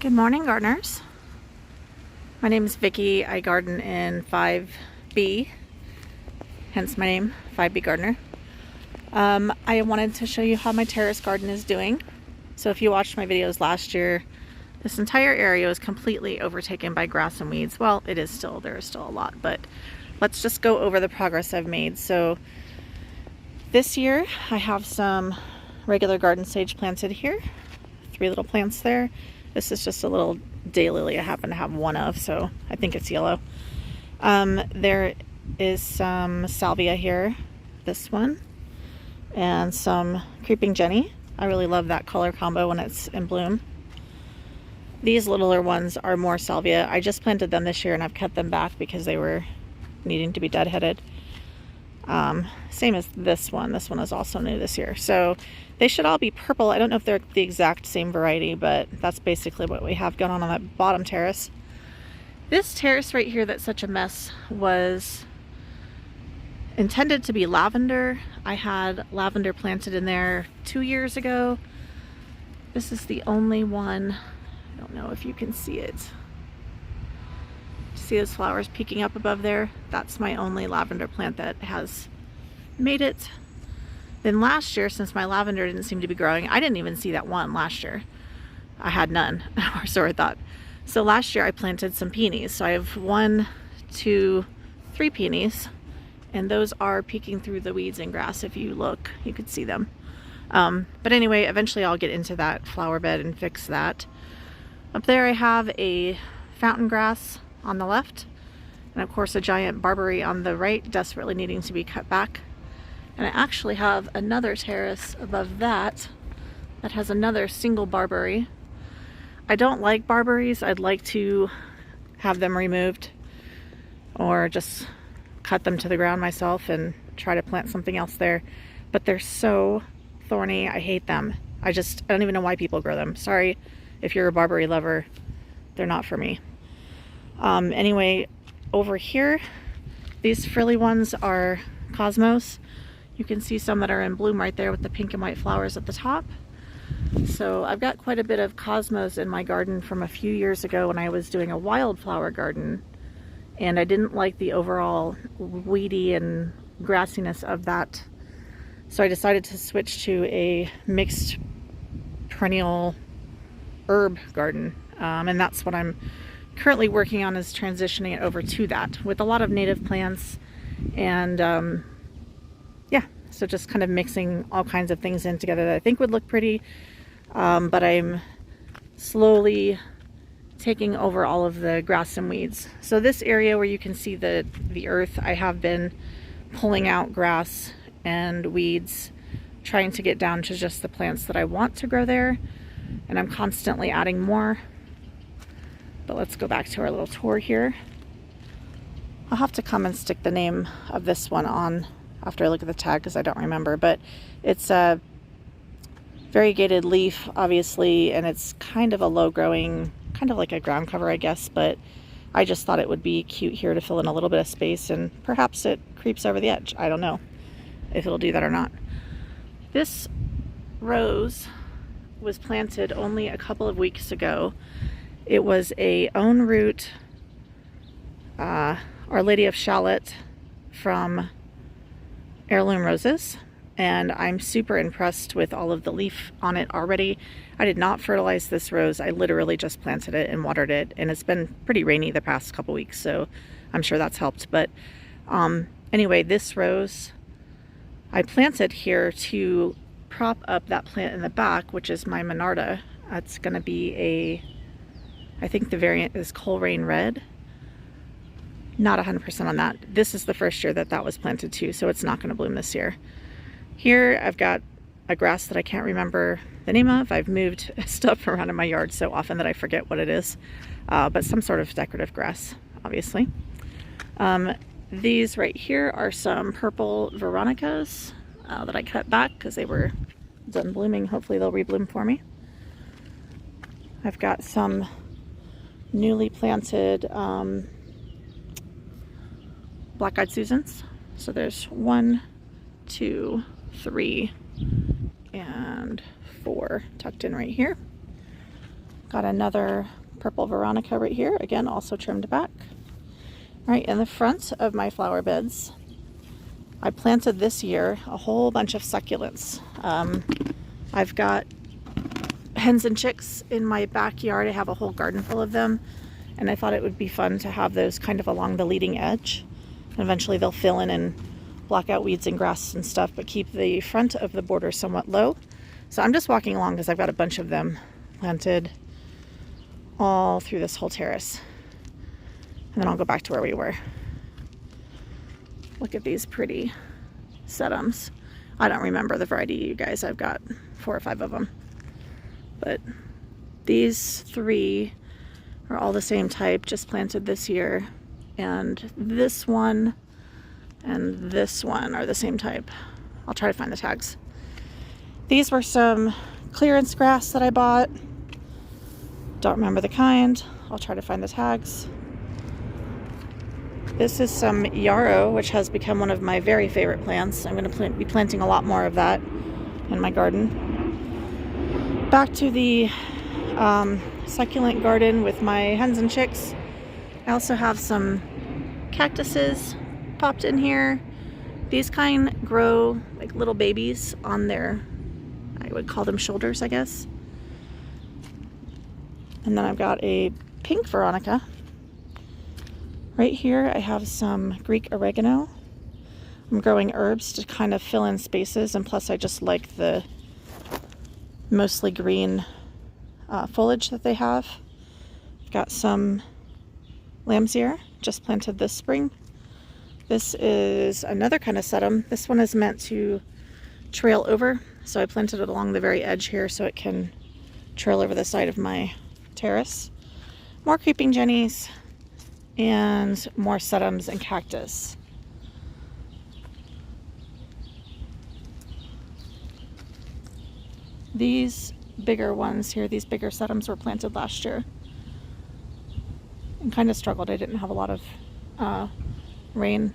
Good morning, gardeners. My name is Vicki. I garden in 5B, hence my name, 5B Gardener. I wanted to show you how my terrace garden is doing. So if you watched my videos last year, this entire area was completely overtaken by grass and weeds. Well, it is still, there is still a lot, but let's just go over the progress I've made. So this year I have some regular garden sage planted here, 3 little plants there. This is just a little daylily I happen to have one of, so I think it's yellow. There is some salvia here, this one, and some creeping jenny. I really love that color combo when it's in bloom. These littler ones are more salvia. I just planted them this year and I've cut them back because they were needing to be deadheaded. Same as this one. This one is also new this year. So they should all be purple. I don't know if they're the exact same variety, but that's basically what we have going on that bottom terrace. This terrace right here that's such a mess was intended to be lavender. I had lavender planted in there 2 years ago. This is the only one. I don't know if you can see it. See those flowers peeking up above there? That's my only lavender plant that has made it. Then last year, since my lavender didn't seem to be growing, I didn't even see that one last year. I had none, or so I thought. So last year I planted some peonies. So I have 1, 2, 3 peonies, and those are peeking through the weeds and grass. If you look, you could see them. But anyway, eventually I'll get into that flower bed and fix that. Up there I have a fountain grass on the left, and of course a giant barberry on the right, desperately needing to be cut back. And I actually have another terrace above that that has another single barberry. I don't like barberries. I'd like to have them removed or just cut them to the ground myself and try to plant something else there, but they're so thorny. I hate them. I don't even know why people grow them. Sorry if you're a barberry lover, they're not for me. Anyway, over here, these frilly ones are cosmos. You can see some that are in bloom right there with the pink and white flowers at the top. So I've got quite a bit of cosmos in my garden from a few years ago when I was doing a wildflower garden, and I didn't like the overall weedy and grassiness of that. So I decided to switch to a mixed perennial herb garden, and that's what I'm currently working on, is transitioning it over to that with a lot of native plants. And yeah, so just kind of mixing all kinds of things in together that I think would look pretty, but I'm slowly taking over all of the grass and weeds. So this area where you can see the earth, I have been pulling out grass and weeds, trying to get down to just the plants that I want to grow there, and I'm constantly adding more. But let's go back to our little tour here. I'll have to come and stick the name of this one on after I look at the tag because I don't remember, but it's a variegated leaf, obviously, and it's kind of a low growing, kind of like a ground cover, I guess, but I just thought it would be cute here to fill in a little bit of space, and perhaps it creeps over the edge. I don't know if it'll do that or not. This rose was planted only a couple of weeks ago. It was a own root Our Lady of Shalott from Heirloom Roses, and I'm super impressed with all of the leaf on it already. I did not fertilize this rose. I literally just planted it and watered it, and it's been pretty rainy the past couple weeks, so I'm sure that's helped. But anyway, this rose I planted here to prop up that plant in the back, which is my Monarda. It's going to be I think the variant is Coleraine Red. Not 100% on that. This is the first year that that was planted too, so it's not going to bloom this year. Here I've got a grass that I can't remember the name of. I've moved stuff around in my yard so often that I forget what it is, but some sort of decorative grass, obviously. These right here are some purple Veronicas that I cut back because they were done blooming. Hopefully they'll rebloom for me. I've got some newly planted black-eyed Susans. So there's 1, 2, 3, and 4 tucked in right here. Got another purple Veronica right here, again also trimmed back. Right in the front of my flower beds, I planted this year a whole bunch of succulents. I've got hens and chicks in my backyard. I have a whole garden full of them, and I thought it would be fun to have those kind of along the leading edge. And eventually they'll fill in and block out weeds and grass and stuff, but keep the front of the border somewhat low. So I'm just walking along because I've got a bunch of them planted all through this whole terrace. And then I'll go back to where we were. Look at these pretty sedums. I don't remember the variety, you guys. I've got 4 or 5 of them. But these 3 are all the same type, just planted this year. And this one and this one are the same type. I'll try to find the tags. These were some clearance grass that I bought. Don't remember the kind. I'll try to find the tags. This is some yarrow, which has become one of my very favorite plants. I'm going to be planting a lot more of that in my garden. Back to the succulent garden with my hens and chicks. I also have some cactuses popped in here. These kind grow like little babies on their, I would call them shoulders, I guess. And then I've got a pink Veronica. Right here I have some Greek oregano. I'm growing herbs to kind of fill in spaces, and plus I just like the mostly green foliage that they have. I've got some lamb's ear, just planted this spring. This is another kind of sedum. This one is meant to trail over, so I planted it along the very edge here so it can trail over the side of my terrace. More creeping jennies and more sedums and cactus. These bigger ones here, these bigger sedums were planted last year and kind of struggled. I didn't have a lot of rain.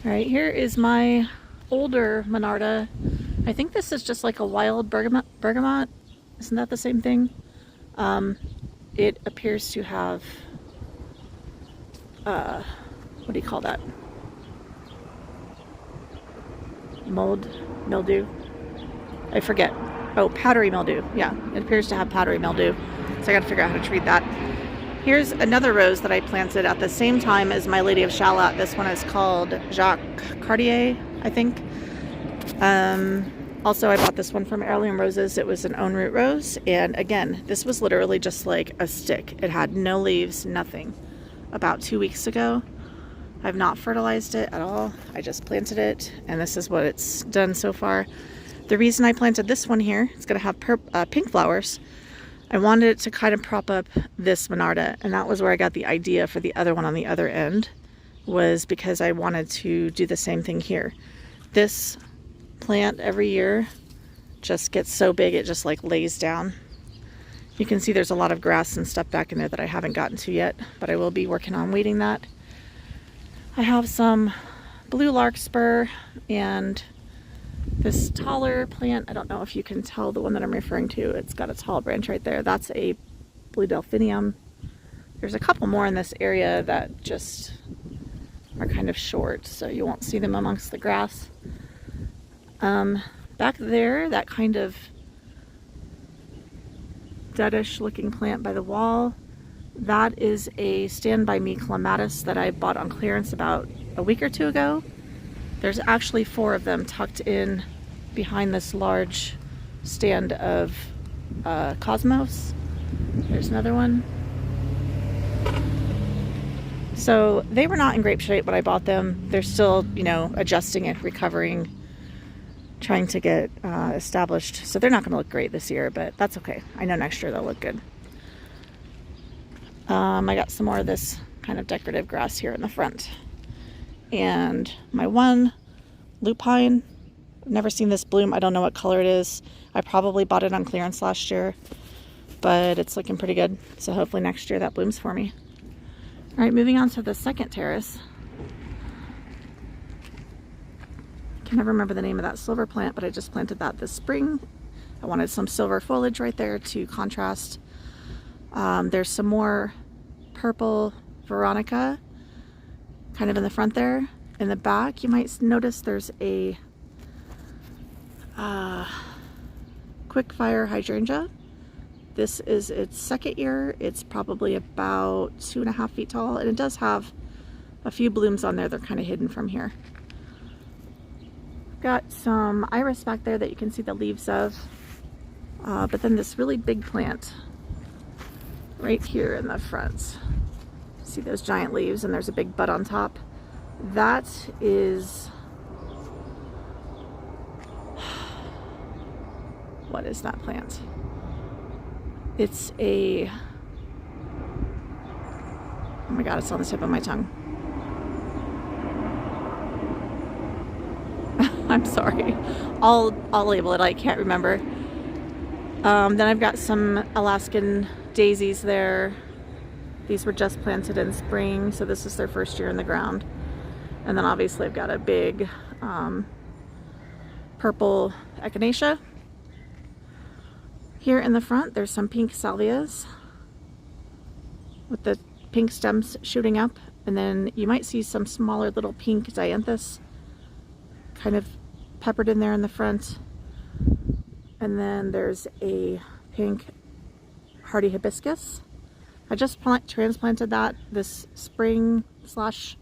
All right, here is my older Monarda. I think this is just like a wild bergamot. Isn't that the same thing? It appears to have what do you call that? Mildew? I forget. Oh, powdery mildew. Yeah, it appears to have powdery mildew. So I gotta figure out how to treat that. Here's another rose that I planted at the same time as my Lady of Shalott. This one is called Jacques Cartier, I think. Also, I bought this one from Heirloom Roses. It was an own root rose. And again, this was literally just like a stick. It had no leaves, nothing. About 2 weeks ago. I've not fertilized it at all. I just planted it, and this is what it's done so far. The reason I planted this one here, it's going to have pink flowers. I wanted it to kind of prop up this Monarda, and that was where I got the idea for the other one on the other end, was because I wanted to do the same thing here. This plant every year just gets so big it just like lays down. You can see there's a lot of grass and stuff back in there that I haven't gotten to yet, but I will be working on weeding that. I have some blue larkspur and this taller plant. I don't know if you can tell the one that I'm referring to. It's got a tall branch right there. That's a blue delphinium. There's a couple more in this area that just are kind of short, so you won't see them amongst the grass. Back there, that kind of deadish looking plant by the wall, that is a Stand By Me clematis that I bought on clearance about a week or 2 ago. There's actually 4 of them tucked in behind this large stand of cosmos. There's another one. So they were not in great shape when I bought them. They're still, you know, adjusting it, recovering, trying to get established. So they're not going to look great this year, but that's okay. I know next year they'll look good. I got some more of this kind of decorative grass here in the front. And my one lupine, I've never seen this bloom. I don't know what color it is. I probably bought it on clearance last year, but it's looking pretty good. So hopefully next year that blooms for me. All right, moving on to the second terrace. I can never remember the name of that silver plant, but I just planted that this spring. I wanted some silver foliage right there to contrast. There's some more purple Veronica kind of in the front there. In the back, you might notice there's a quick fire hydrangea. This is its second year. It's probably about 2.5 feet tall, and it does have a few blooms on there. They're kind of hidden from here. Got some iris back there that you can see the leaves of, but then this really big plant right here in the front. See those giant leaves, and there's a big bud on top. That is, what is that plant? It's a, oh my god, it's on the tip of my tongue. I'm sorry. I'll label it. I can't remember. Then I've got some Alaskan daisies there. These were just planted in spring, so this is their first year in the ground. And then obviously I've got a big purple echinacea. Here in the front, there's some pink salvias with the pink stems shooting up. And then you might see some smaller little pink dianthus kind of peppered in there in the front. And then there's a pink hardy hibiscus. I just transplanted that this spring slash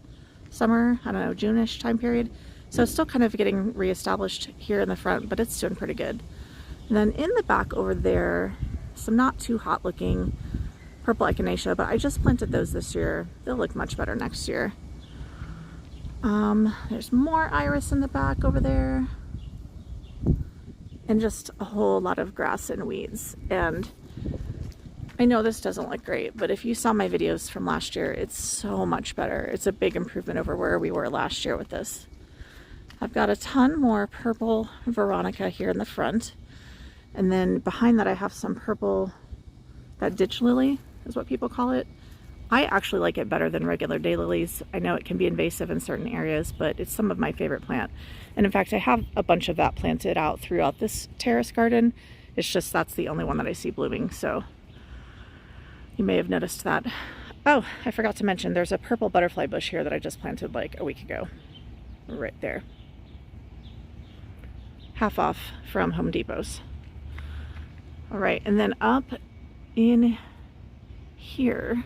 summer, I don't know, June-ish time period. So it's still kind of getting reestablished here in the front, but it's doing pretty good. And then in the back over there, some not too hot looking purple echinacea, but I just planted those this year. They'll look much better next year. There's more iris in the back over there. And just a whole lot of grass and weeds. And I know this doesn't look great, but if you saw my videos from last year, it's so much better. It's a big improvement over where we were last year with this. I've got a ton more purple Veronica here in the front. And then behind that I have some purple, that ditch lily is what people call it. I actually like it better than regular daylilies. I know it can be invasive in certain areas, but it's some of my favorite plant. And in fact, I have a bunch of that planted out throughout this terrace garden. It's just that's the only one that I see blooming, so you may have noticed that. Oh, I forgot to mention, there's a purple butterfly bush here that I just planted like a week ago. Right there. Half off from Home Depot's. All right, and then up in here,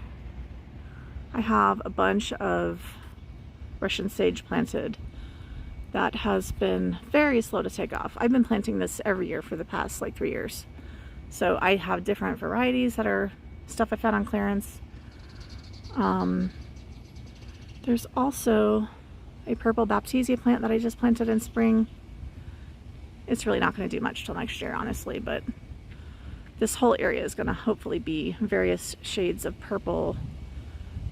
I have a bunch of Russian sage planted that has been very slow to take off. I've been planting this every year for the past like 3 years. So I have different varieties that are stuff I found on clearance. There's also a purple baptisia plant that I just planted in spring. It's really not going to do much till next year, honestly, but this whole area is going to hopefully be various shades of purple,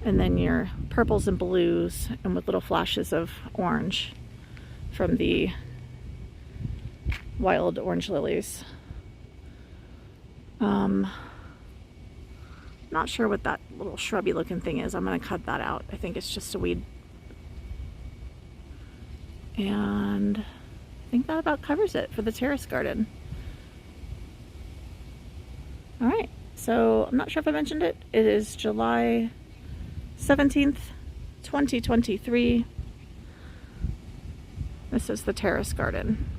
and then your purples and blues, and with little flashes of orange from the wild orange lilies. Not sure what that little shrubby looking thing is. I'm going to cut that out. I think it's just a weed. And I think that about covers it for the terrace garden. All right, so I'm not sure if I mentioned it. It is July 17th, 2023. This is the terrace garden.